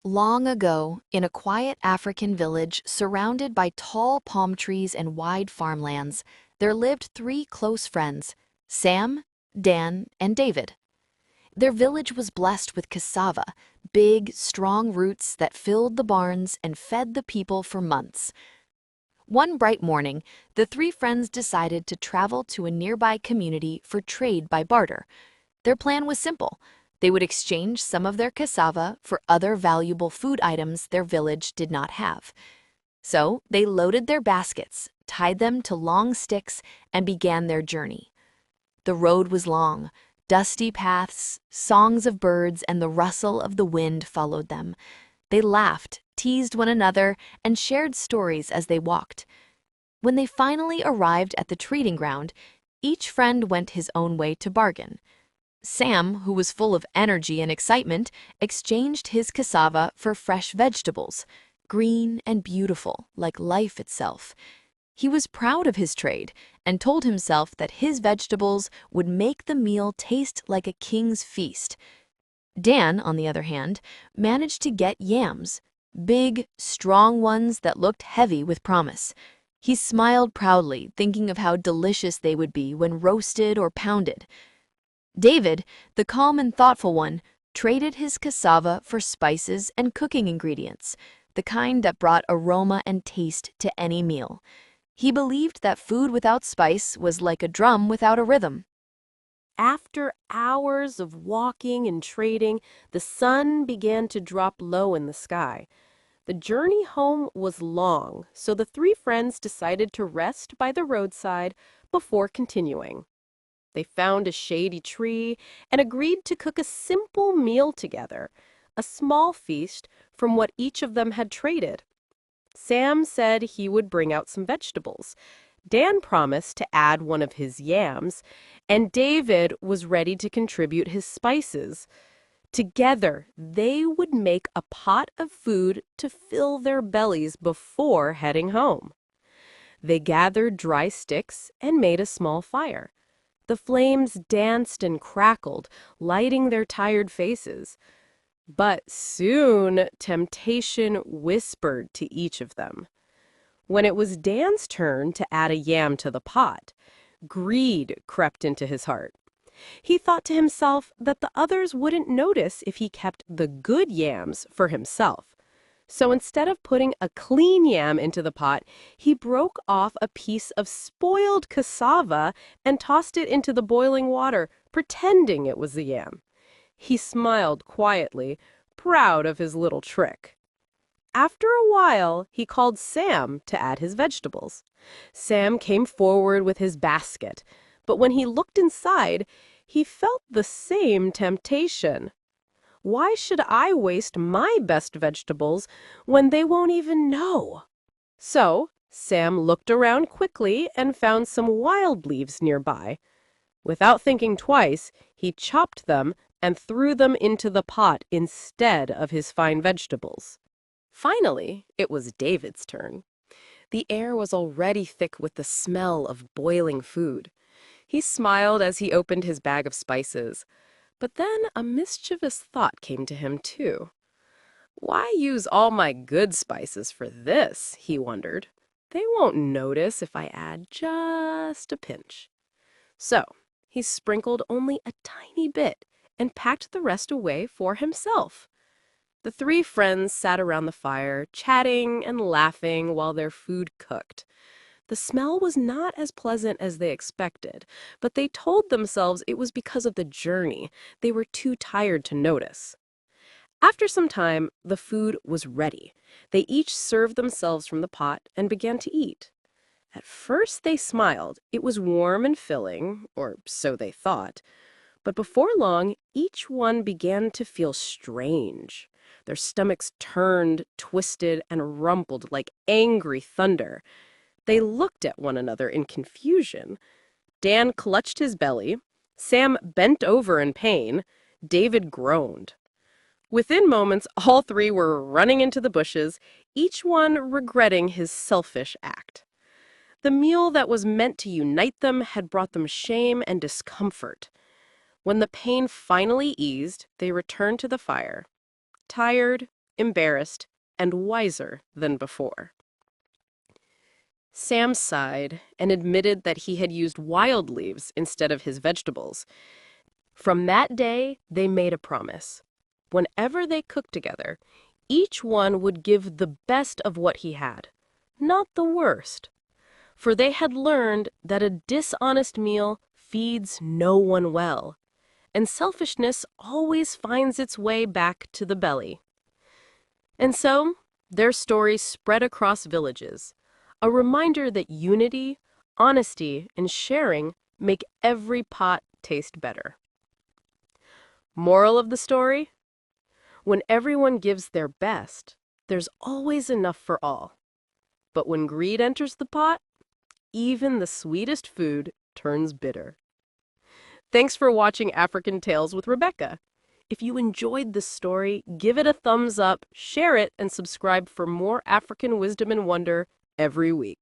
Long ago, in a quiet African village surrounded by tall palm trees and wide farmlands, there lived three close friends, Sam, Dan, and David. Their village was blessed with cassava, big, strong roots that filled the barns and fed the people for months. One bright morning, the three friends decided to travel to a nearby community for trade by barter. Their plan was simple. They would exchange some of their cassava for other valuable food items their village did not have. So they loaded their baskets, tied them to long sticks, and began their journey. The road was long. Dusty paths, songs of birds, and the rustle of the wind followed them. They laughed, teased one another, and shared stories as they walked. When they finally arrived at the trading ground, each friend went his own way to bargain. Sam, who was full of energy and excitement, exchanged his cassava for fresh vegetables, green and beautiful, like life itself. He was proud of his trade and told himself that his vegetables would make the meal taste like a king's feast. Dan, on the other hand, managed to get yams, big, strong ones that looked heavy with promise. He smiled proudly, thinking of how delicious they would be when roasted or pounded. David, the calm and thoughtful one, traded his cassava for spices and cooking ingredients, the kind that brought aroma and taste to any meal. He believed that food without spice was like a drum without a rhythm. After hours of walking and trading, the sun began to drop low in the sky. The journey home was long, so the three friends decided to rest by the roadside before continuing. They found a shady tree and agreed to cook a simple meal together, a small feast from what each of them had traded. Sam said he would bring out some vegetables. Dan promised to add one of his yams, and David was ready to contribute his spices. Together, they would make a pot of food to fill their bellies before heading home. They gathered dry sticks and made a small fire. The flames danced and crackled, lighting their tired faces. But soon temptation whispered to each of them. When it was Dan's turn to add a yam to the pot, greed crept into his heart. He thought to himself that the others wouldn't notice if he kept the good yams for himself. So instead of putting a clean yam into the pot, he broke off a piece of spoiled cassava and tossed it into the boiling water, pretending it was the yam. He smiled quietly, proud of his little trick. After a while, he called Sam to add his vegetables. Sam came forward with his basket, but when he looked inside, he felt the same temptation. Why should I waste my best vegetables when they won't even know? So, Sam looked around quickly and found some wild leaves nearby. Without thinking twice, he chopped them and threw them into the pot instead of his fine vegetables. Finally, it was David's turn. The air was already thick with the smell of boiling food. He smiled as he opened his bag of spices. But then a mischievous thought came to him, too. Why use all my good spices for this, he wondered. They won't notice if I add just a pinch. So he sprinkled only a tiny bit and packed the rest away for himself. The three friends sat around the fire, chatting and laughing while their food cooked. The smell was not as pleasant as they expected, but they told themselves it was because of the journey. They were too tired to notice. After some time, the food was ready. They each served themselves from the pot and began to eat. At first they smiled. It was warm and filling, or so they thought. But before long, each one began to feel strange. Their stomachs turned, twisted, and rumbled like angry thunder. They looked at one another in confusion. Dan clutched his belly. Sam bent over in pain. David groaned. Within moments, all three were running into the bushes, each one regretting his selfish act. The meal that was meant to unite them had brought them shame and discomfort. When the pain finally eased, they returned to the fire. Tired, embarrassed, and wiser than before. Sam sighed and admitted that he had used wild leaves instead of his vegetables. From that day, they made a promise. Whenever they cooked together, each one would give the best of what he had, not the worst. For they had learned that a dishonest meal feeds no one well, and selfishness always finds its way back to the belly. And so, their story spread across villages, a reminder that unity, honesty, and sharing make every pot taste better. Moral of the story? When everyone gives their best, there's always enough for all. But when greed enters the pot, even the sweetest food turns bitter. Thanks for watching African Tales with Rebecca. If you enjoyed this story, give it a thumbs up, share it, and subscribe for more African wisdom and wonder every week.